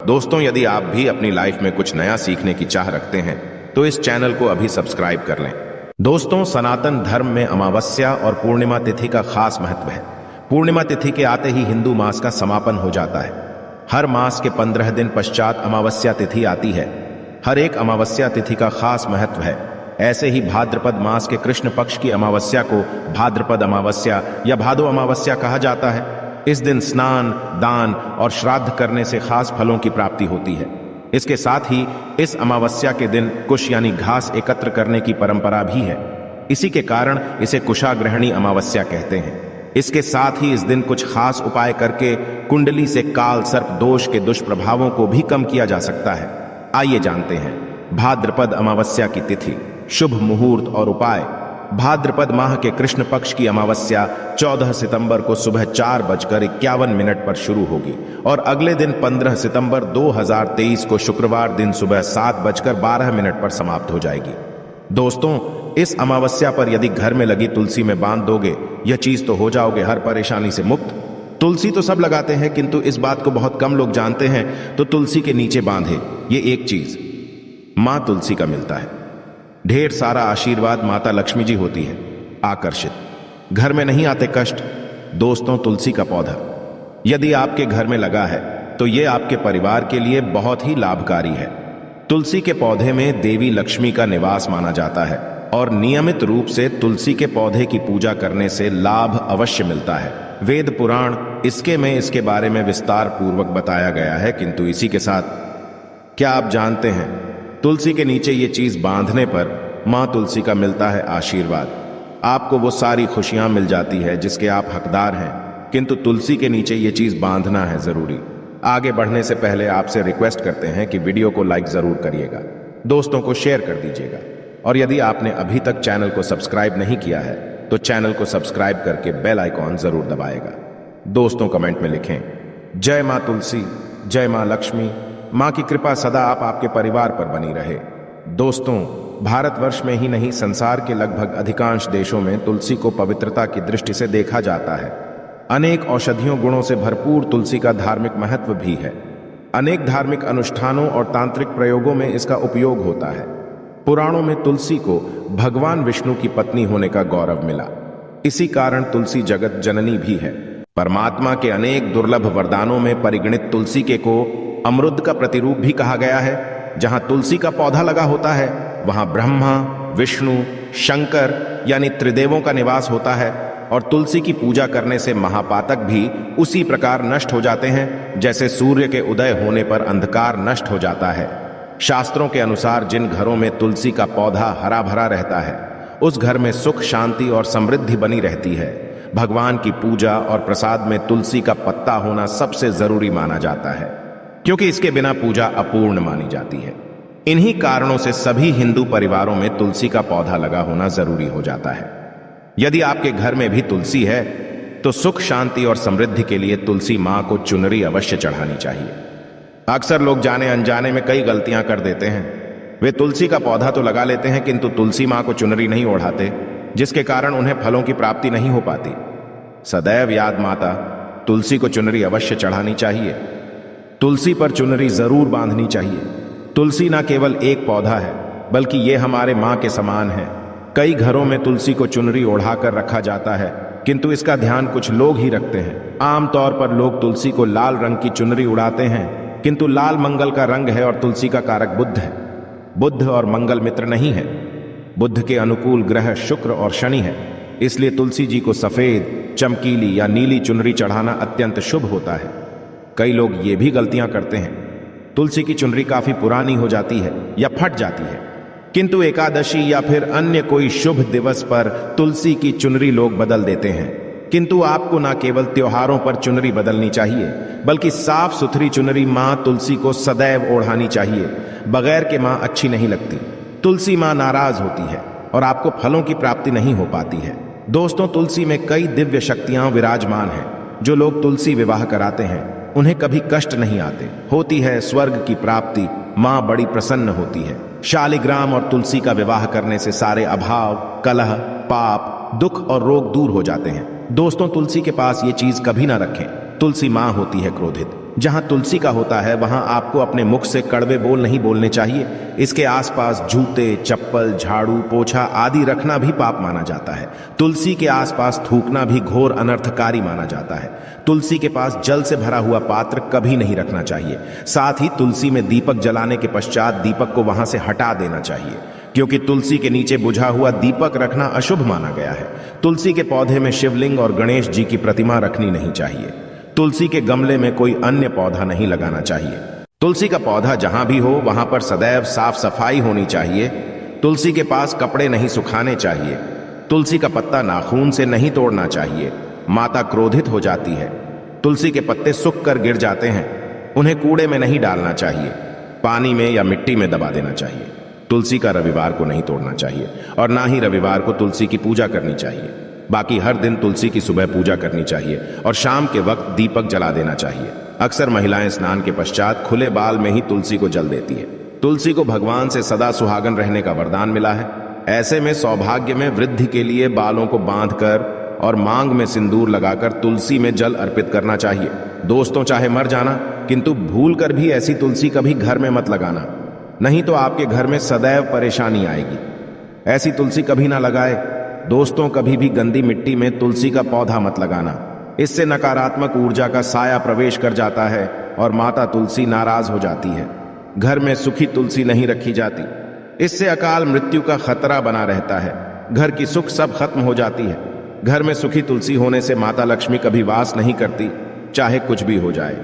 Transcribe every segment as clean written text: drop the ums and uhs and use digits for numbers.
दोस्तों, यदि आप भी अपनी लाइफ में कुछ नया सीखने की चाह रखते हैं तो इस चैनल को अभी सब्सक्राइब कर लें। दोस्तों, सनातन धर्म में अमावस्या और पूर्णिमा तिथि का खास महत्व है। पूर्णिमा तिथि के आते ही हिंदू मास का समापन हो जाता है। हर मास के 15 दिन पश्चात अमावस्या तिथि आती है। हर एक अमावस्या तिथि का खास महत्व है। ऐसे ही भाद्रपद मास के कृष्ण पक्ष की अमावस्या को भाद्रपद अमावस्या या भादो अमावस्या कहा जाता है। इस दिन स्नान, दान और श्राद्ध करने से खास फलों की प्राप्ति होती है। इसके साथ ही इस अमावस्या के दिन कुश यानी घास एकत्र करने की परंपरा भी है। इसी के कारण इसे कुशाग्रहणी अमावस्या कहते हैं। इसके साथ ही इस दिन कुछ खास उपाय करके कुंडली से काल सर्प दोष के दुष्प्रभावों को भी कम किया जा सकता है। आइए जानते हैं भाद्रपद अमावस्या की तिथि, शुभ मुहूर्त और उपाय। भाद्रपद माह के कृष्ण पक्ष की अमावस्या 14 सितंबर को सुबह 4:51 पर शुरू होगी और अगले दिन 15 सितंबर 2023 को शुक्रवार दिन सुबह 7:12 पर समाप्त हो जाएगी। दोस्तों, इस अमावस्या पर यदि घर में लगी तुलसी में बांध दोगे, यह चीज तो हो जाओगे हर परेशानी से मुक्त। तुलसी तो सब लगाते हैं, किंतु इस बात को बहुत कम लोग जानते हैं। तो तुलसी के नीचे बांधे ये एक चीज मां तुलसी का मिलता है। ढेर सारा आशीर्वाद माता लक्ष्मी जी होती है आकर्षित। घर में नहीं आते कष्ट। दोस्तों, तुलसी का पौधा यदि आपके घर में लगा है तो यह आपके परिवार के लिए बहुत ही लाभकारी है। तुलसी के पौधे में देवी लक्ष्मी का निवास माना जाता है और नियमित रूप से तुलसी के पौधे की पूजा करने से लाभ अवश्य मिलता है। वेद पुराण इसके बारे में विस्तार पूर्वक बताया गया है। किंतु इसी के साथ क्या आप जानते हैं, तुलसी के नीचे ये चीज बांधने पर मां तुलसी का मिलता है आशीर्वाद। आपको वो सारी खुशियां मिल जाती है जिसके आप हकदार हैं। किंतु तुलसी के नीचे ये चीज बांधना है जरूरी। आगे बढ़ने से पहले आपसे रिक्वेस्ट करते हैं कि वीडियो को लाइक जरूर करिएगा, दोस्तों को शेयर कर दीजिएगा और यदि आपने अभी तक चैनल को सब्सक्राइब नहीं किया है तो चैनल को सब्सक्राइब करके बेल आइकॉन जरूर दबाएगा। दोस्तों, कमेंट में लिखें जय मां तुलसी, जय मां लक्ष्मी। मां की कृपा सदा आपके परिवार पर बनी रहे। दोस्तों, भारतवर्ष में ही नहीं, संसार के लगभग अधिकांश देशों में तुलसी को पवित्रता की दृष्टि से देखा जाता है। अनेक औषधियों गुणों से भरपूर तुलसी का धार्मिक महत्व भी है। अनेक धार्मिक अनुष्ठानों और तांत्रिक प्रयोगों में इसका उपयोग होता है। पुराणों में तुलसी को भगवान विष्णु की पत्नी होने का गौरव मिला। इसी कारण तुलसी जगत जननी भी है। परमात्मा के अनेक दुर्लभ वरदानों में परिगणित तुलसी के को अमृत का प्रतिरूप भी कहा गया है। जहां तुलसी का पौधा लगा होता है वहां ब्रह्मा, विष्णु, शंकर यानी त्रिदेवों का निवास होता है और तुलसी की पूजा करने से महापातक भी उसी प्रकार नष्ट हो जाते हैं जैसे सूर्य के उदय होने पर अंधकार नष्ट हो जाता है। शास्त्रों के अनुसार जिन घरों में तुलसी का पौधा हरा भरा रहता है उस घर में सुख, शांति और समृद्धि बनी रहती है। भगवान की पूजा और प्रसाद में तुलसी का पत्ता होना सबसे जरूरी माना जाता है, क्योंकि इसके बिना पूजा अपूर्ण मानी जाती है। इन्हीं कारणों से सभी हिंदू परिवारों में तुलसी का पौधा लगा होना जरूरी हो जाता है। यदि आपके घर में भी तुलसी है तो सुख, शांति और समृद्धि के लिए तुलसी मां को चुनरी अवश्य चढ़ानी चाहिए। अक्सर लोग जाने अनजाने में कई गलतियां कर देते हैं। वे तुलसी का पौधा तो लगा लेते हैं किंतु तुलसी मां को चुनरी नहीं ओढ़ाते, जिसके कारण उन्हें फलों की प्राप्ति नहीं हो पाती। सदैव याद माता तुलसी को चुनरी अवश्य चढ़ानी चाहिए। तुलसी पर चुनरी जरूर बांधनी चाहिए। तुलसी न केवल एक पौधा है बल्कि ये हमारे मां के समान है। कई घरों में तुलसी को चुनरी ओढ़ाकर रखा जाता है किंतु इसका ध्यान कुछ लोग ही रखते हैं। आमतौर पर लोग तुलसी को लाल रंग की चुनरी उड़ाते हैं, किंतु लाल मंगल का रंग है और तुलसी का कारक बुध है। बुध और मंगल मित्र नहीं है। बुध के अनुकूल ग्रह शुक्र और शनि है। इसलिए तुलसी जी को सफेद, चमकीली या नीली चुनरी चढ़ाना अत्यंत शुभ होता है। कई लोग ये भी गलतियां करते हैं, तुलसी की चुनरी काफी पुरानी हो जाती है या फट जाती है, किंतु एकादशी या फिर अन्य कोई शुभ दिवस पर तुलसी की चुनरी लोग बदल देते हैं। किंतु आपको न केवल त्योहारों पर चुनरी बदलनी चाहिए बल्कि साफ सुथरी चुनरी मां तुलसी को सदैव ओढ़ानी चाहिए। बगैर के मां अच्छी नहीं लगती। तुलसी मां नाराज होती है और आपको फलों की प्राप्ति नहीं हो पाती है। दोस्तों, तुलसी में कई दिव्य शक्तियां विराजमान हैं। जो लोग तुलसी विवाह कराते हैं उन्हें कभी कष्ट नहीं आते। होती है स्वर्ग की प्राप्ति। मां बड़ी प्रसन्न होती है। शालिग्राम और तुलसी का विवाह करने से सारे अभाव, कलह, पाप, दुख और रोग दूर हो जाते हैं। दोस्तों, तुलसी के पास ये चीज कभी ना रखें। तुलसी मां होती है क्रोधित। जहां तुलसी का होता है वहां आपको अपने मुख से कड़वे बोल नहीं बोलने चाहिए। इसके आसपास जूते, चप्पल, झाड़ू, पोछा आदि रखना भी पाप माना जाता है। तुलसी के आसपास थूकना भी घोर अनर्थकारी माना जाता है। तुलसी के पास जल से भरा हुआ पात्र कभी नहीं रखना चाहिए। साथ ही तुलसी में दीपक जलाने के पश्चात दीपक को वहां से हटा देना चाहिए, क्योंकि तुलसी के नीचे बुझा हुआ दीपक रखना अशुभ माना गया है। तुलसी के पौधे में शिवलिंग और गणेश जी की प्रतिमा रखनी नहीं चाहिए। तुलसी के गमले में कोई अन्य पौधा नहीं लगाना चाहिए। तुलसी का पौधा जहां भी हो वहां पर सदैव साफ सफाई होनी चाहिए। तुलसी के पास कपड़े नहीं सुखाने चाहिए। तुलसी का पत्ता नाखून से नहीं तोड़ना चाहिए, माता क्रोधित हो जाती है। तुलसी के पत्ते सूख कर गिर जाते हैं, उन्हें कूड़े में नहीं डालना चाहिए, पानी में या मिट्टी में दबा देना चाहिए। तुलसी का रविवार को नहीं तोड़ना चाहिए और ना ही रविवार को तुलसी की पूजा करनी चाहिए। बाकी हर दिन तुलसी की सुबह पूजा करनी चाहिए और शाम के वक्त दीपक जला देना चाहिए। अक्सर महिलाएं स्नान के पश्चात खुले बाल में ही तुलसी को जल देती है। तुलसी को भगवान से सदा सुहागन रहने का वरदान मिला है। ऐसे में सौभाग्य में वृद्धि के लिए बालों को बांधकर और मांग में सिंदूर लगाकर तुलसी में जल अर्पित करना चाहिए। दोस्तों, चाहे मर जाना किंतु भूल कर भी ऐसी तुलसी कभी घर में मत लगाना, नहीं तो आपके घर में सदैव परेशानी आएगी। ऐसी तुलसी कभी ना लगाए। दोस्तों, कभी भी गंदी मिट्टी में तुलसी का पौधा मत लगाना। इससे नकारात्मक ऊर्जा का साया प्रवेश कर जाता है और माता तुलसी नाराज हो जाती है। घर में सूखी तुलसी नहीं रखी जाती, इससे अकाल मृत्यु का खतरा बना रहता है। घर की सुख सब खत्म हो जाती है। घर में सूखी तुलसी होने से माता लक्ष्मी कभी वास नहीं करती, चाहे कुछ भी हो जाए।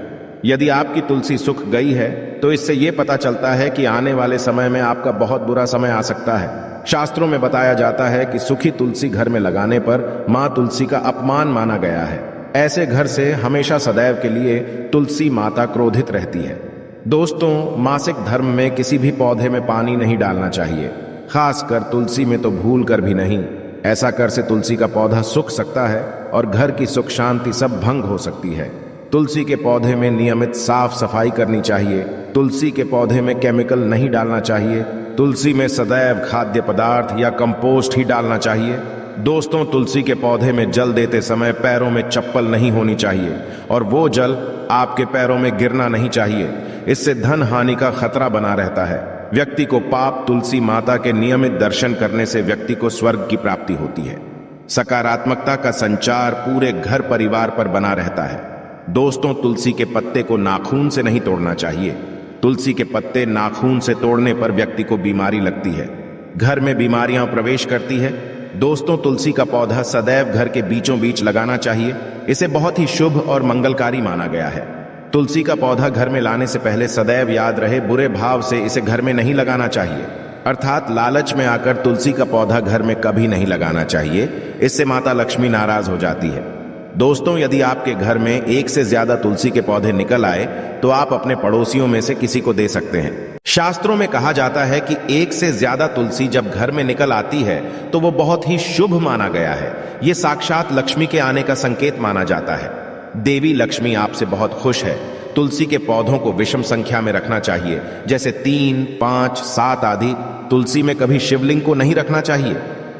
यदि आपकी तुलसी सूख गई है तो इससे यह पता चलता है कि आने वाले समय में आपका बहुत बुरा समय आ सकता है। शास्त्रों में बताया जाता है कि सूखी तुलसी घर में लगाने पर मां तुलसी का अपमान माना गया है। ऐसे घर से हमेशा सदैव के लिए तुलसी माता क्रोधित रहती है। दोस्तों, मासिक धर्म में किसी भी पौधे में पानी नहीं डालना चाहिए, खासकर तुलसी में तो भूल कर भी नहीं। ऐसा कर से तुलसी का पौधा सूख सकता है और घर की सुख शांति सब भंग हो सकती है। तुलसी के पौधे में नियमित साफ सफाई करनी चाहिए। तुलसी के पौधे में केमिकल नहीं डालना चाहिए। तुलसी में सदैव खाद्य पदार्थ या कंपोस्ट ही डालना चाहिए। दोस्तों, तुलसी के पौधे में जल देते समय पैरों में चप्पल नहीं होनी चाहिए और वो जल आपके पैरों में गिरना नहीं चाहिए। इससे धन हानि का खतरा बना रहता है। व्यक्ति को पाप तुलसी माता के नियमित दर्शन करने से व्यक्ति को स्वर्ग की प्राप्ति होती है। सकारात्मकता का संचार पूरे घर परिवार पर बना रहता है। दोस्तों, तुलसी के पत्ते को नाखून से नहीं तोड़ना चाहिए। तुलसी के पत्ते नाखून से तोड़ने पर व्यक्ति को बीमारी लगती है, घर में बीमारियां प्रवेश करती है। दोस्तों, तुलसी का पौधा सदैव घर के बीचों बीच लगाना चाहिए। इसे बहुत ही शुभ और मंगलकारी माना गया है। तुलसी का पौधा घर में लाने से पहले सदैव याद रहे, बुरे भाव से इसे घर में नहीं लगाना चाहिए, अर्थात लालच में आकर तुलसी का पौधा घर में कभी नहीं लगाना चाहिए। इससे माता लक्ष्मी नाराज हो जाती है। दोस्तों, यदि आपके घर में एक से ज्यादा तुलसी के पौधे निकल आए तो आप अपने पड़ोसियों में से किसी को दे सकते हैं। शास्त्रों में कहा जाता है कि एक से ज्यादा तुलसी जब घर में निकल आती है तो वो बहुत ही शुभ माना गया है। ये साक्षात लक्ष्मी के आने का संकेत माना जाता है। देवी लक्ष्मी आपसे बहुत खुश है। तुलसी के पौधों को विषम संख्या में रखना चाहिए, जैसे 3, 5, 7 आदि। तुलसी में कभी शिवलिंग को नहीं रखना चाहिए।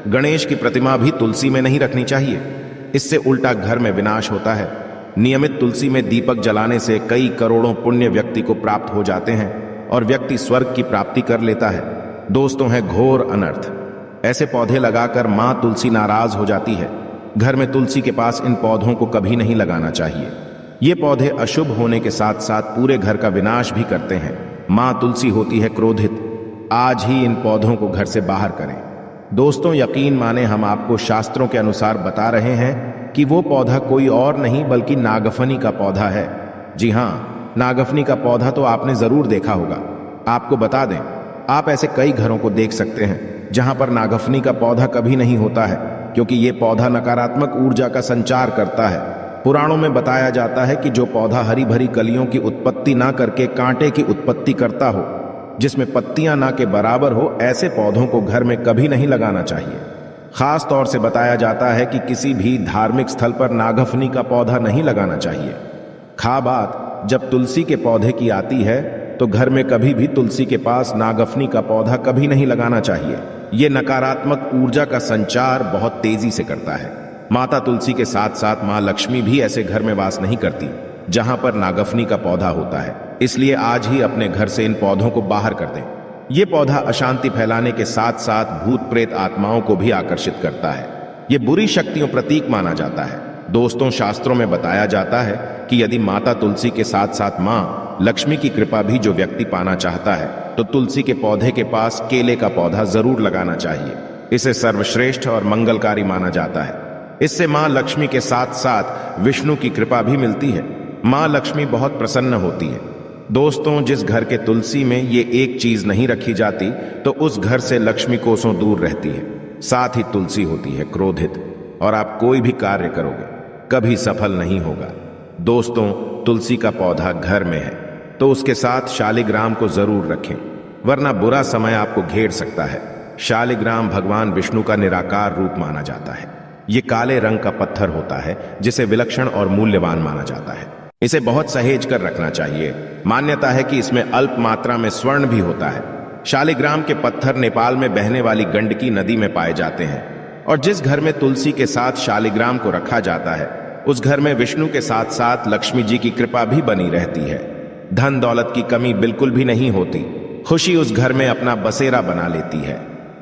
गणेश की प्रतिमा भी तुलसी में नहीं रखनी चाहिए, इससे उल्टा घर में विनाश होता है। नियमित तुलसी में दीपक जलाने से कई करोड़ों पुण्य व्यक्ति को प्राप्त हो जाते हैं और व्यक्ति स्वर्ग की प्राप्ति कर लेता है। दोस्तों, है घोर अनर्थ। ऐसे पौधे लगाकर मां तुलसी नाराज हो जाती है। घर में तुलसी के पास इन पौधों को कभी नहीं लगाना चाहिए। ये पौधे अशुभ होने के साथ साथ पूरे घर का विनाश भी करते हैं। मां तुलसी होती है क्रोधित। आज ही इन पौधों को घर से बाहर करें। दोस्तों, यकीन माने हम आपको शास्त्रों के अनुसार बता रहे हैं कि वो पौधा कोई और नहीं बल्कि नागफनी का पौधा है। जी हाँ, नागफनी का पौधा तो आपने जरूर देखा होगा। आपको बता दें, आप ऐसे कई घरों को देख सकते हैं जहां पर नागफनी का पौधा कभी नहीं होता है, क्योंकि ये पौधा नकारात्मक ऊर्जा का संचार करता है। पुराणों में बताया जाता है कि जो पौधा हरी भरी कलियों की उत्पत्ति ना करके कांटे की उत्पत्ति करता हो, जिसमें पत्तियां ना के बराबर हो, ऐसे पौधों को घर में कभी नहीं लगाना चाहिए। खास तौर से बताया जाता है कि किसी भी धार्मिक स्थल पर नागफनी का पौधा नहीं लगाना चाहिए। खा बात जब तुलसी के पौधे की आती है तो घर में कभी भी तुलसी के पास नागफनी का पौधा कभी नहीं लगाना चाहिए। ये नकारात्मक ऊर्जा का संचार बहुत तेजी से करता है। माता तुलसी के साथ साथ मां लक्ष्मी भी ऐसे घर में वास नहीं करती। जहां पर नागफनी का पौधा होता है। इसलिए आज ही अपने घर से इन पौधों को बाहर कर दें। ये पौधा अशांति फैलाने के साथ साथ भूत प्रेत आत्माओं को भी आकर्षित करता है। ये बुरी शक्तियों प्रतीक माना जाता है। दोस्तों, शास्त्रों में बताया जाता है कि यदि माता तुलसी के साथ साथ माँ लक्ष्मी की कृपा भी जो व्यक्ति पाना चाहता है तो तुलसी के पौधे के पास केले का पौधा जरूर लगाना चाहिए। इसे सर्वश्रेष्ठ और मंगलकारी माना जाता है। इससे माँ लक्ष्मी के साथ साथ विष्णु की कृपा भी मिलती है। माँ लक्ष्मी बहुत प्रसन्न होती है। दोस्तों, जिस घर के तुलसी में ये एक चीज नहीं रखी जाती तो उस घर से लक्ष्मी कोसों दूर रहती है। साथ ही तुलसी होती है क्रोधित और आप कोई भी कार्य करोगे कभी सफल नहीं होगा। दोस्तों, तुलसी का पौधा घर में है तो उसके साथ शालिग्राम को जरूर रखें, वरना बुरा समय आपको घेर सकता है। शालिग्राम भगवान विष्णु का निराकार रूप माना जाता है। ये काले रंग का पत्थर होता है जिसे विलक्षण और मूल्यवान माना जाता है। इसे बहुत सहेज कर रखना चाहिए। मान्यता है कि इसमें अल्प मात्रा में स्वर्ण भी होता है। शालिग्राम के पत्थर नेपाल में बहने वाली गंडकी नदी में पाए जाते हैं और जिस घर में तुलसी के साथ शालिग्राम को रखा जाता है उस घर में विष्णु के साथ साथ लक्ष्मी जी की कृपा भी बनी रहती है। धन दौलत की कमी बिल्कुल भी नहीं होती। खुशी उस घर में अपना बसेरा बना लेती है।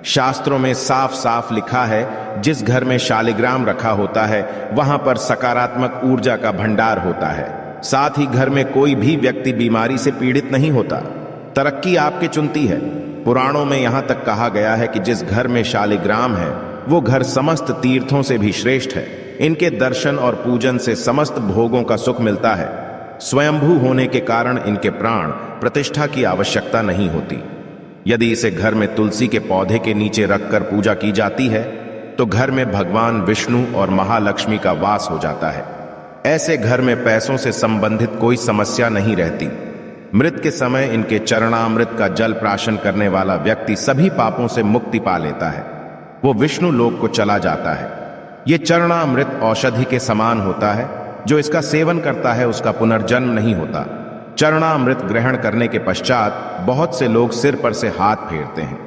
शास्त्रों में साफ साफ लिखा है, जिस घर में शालिग्राम रखा होता है वहां पर सकारात्मक ऊर्जा का भंडार होता है। साथ ही घर में कोई भी व्यक्ति बीमारी से पीड़ित नहीं होता। तरक्की आपके चुनती है। पुराणों में यहां तक कहा गया है कि जिस घर में शालिग्राम है वो घर समस्त तीर्थों से भी श्रेष्ठ है। इनके दर्शन और पूजन से समस्त भोगों का सुख मिलता है। स्वयंभू होने के कारण इनके प्राण प्रतिष्ठा की आवश्यकता नहीं होती। यदि इसे घर में तुलसी के पौधे के नीचे रखकर पूजा की जाती है तो घर में भगवान विष्णु और महालक्ष्मी का वास हो जाता है। ऐसे घर में पैसों से संबंधित कोई समस्या नहीं रहती। मृत के समय इनके चरणामृत का जल प्राशन करने वाला व्यक्ति सभी पापों से मुक्ति पा लेता है। वो विष्णु लोक को चला जाता है। ये चरणामृत औषधि के समान होता है। जो इसका सेवन करता है उसका पुनर्जन्म नहीं होता। चरणामृत ग्रहण करने के पश्चात बहुत से लोग सिर पर से हाथ फेरते हैं,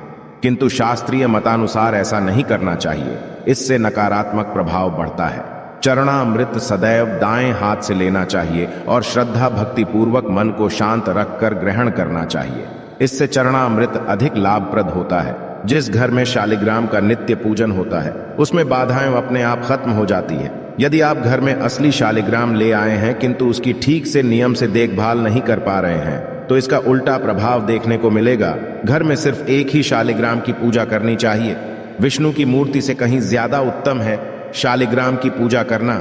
किंतु शास्त्रीय मतानुसार ऐसा नहीं करना चाहिए। इससे नकारात्मक प्रभाव बढ़ता है। चरणामृत सदैव दाएं हाथ से लेना चाहिए और श्रद्धा भक्ति पूर्वक मन को शांत रखकर ग्रहण करना चाहिए। इससे चरणामृत अधिक लाभप्रद होता है। जिस घर में शालिग्राम का नित्य पूजन होता है उसमें बाधाएं अपने आप खत्म हो जाती है। यदि आप घर में असली शालिग्राम ले आए हैं किंतु उसकी ठीक से नियम से देखभाल नहीं कर पा रहे हैं तो इसका उल्टा प्रभाव देखने को मिलेगा। घर में सिर्फ एक ही शालिग्राम की पूजा करनी चाहिए। विष्णु की मूर्ति से कहीं ज्यादा उत्तम है शालिग्राम की पूजा करना।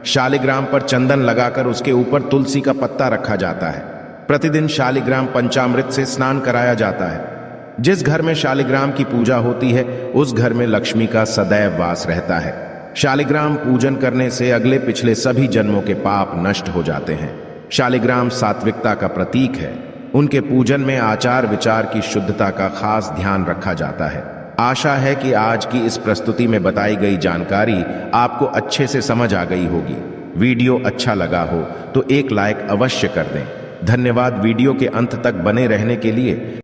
शालिग्राम पर चंदन लगाकर उसके ऊपर तुलसी का पत्ता रखा जाता है। प्रतिदिन शालिग्राम पंचामृत से स्नान कराया जाता है। जिस घर में शालिग्राम की पूजा होती है उस घर में लक्ष्मी का सदैव वास रहता है। शालिग्राम पूजन करने से अगले पिछले सभी जन्मों के पाप नष्ट हो जाते हैं। शालिग्राम सात्विकता का प्रतीक है। उनके पूजन में आचार विचार की शुद्धता का खास ध्यान रखा जाता है। आशा है कि आज की इस प्रस्तुति में बताई गई जानकारी आपको अच्छे से समझ आ गई होगी। वीडियो अच्छा लगा हो तो एक लाइक अवश्य कर दें। धन्यवाद वीडियो के अंत तक बने रहने के लिए।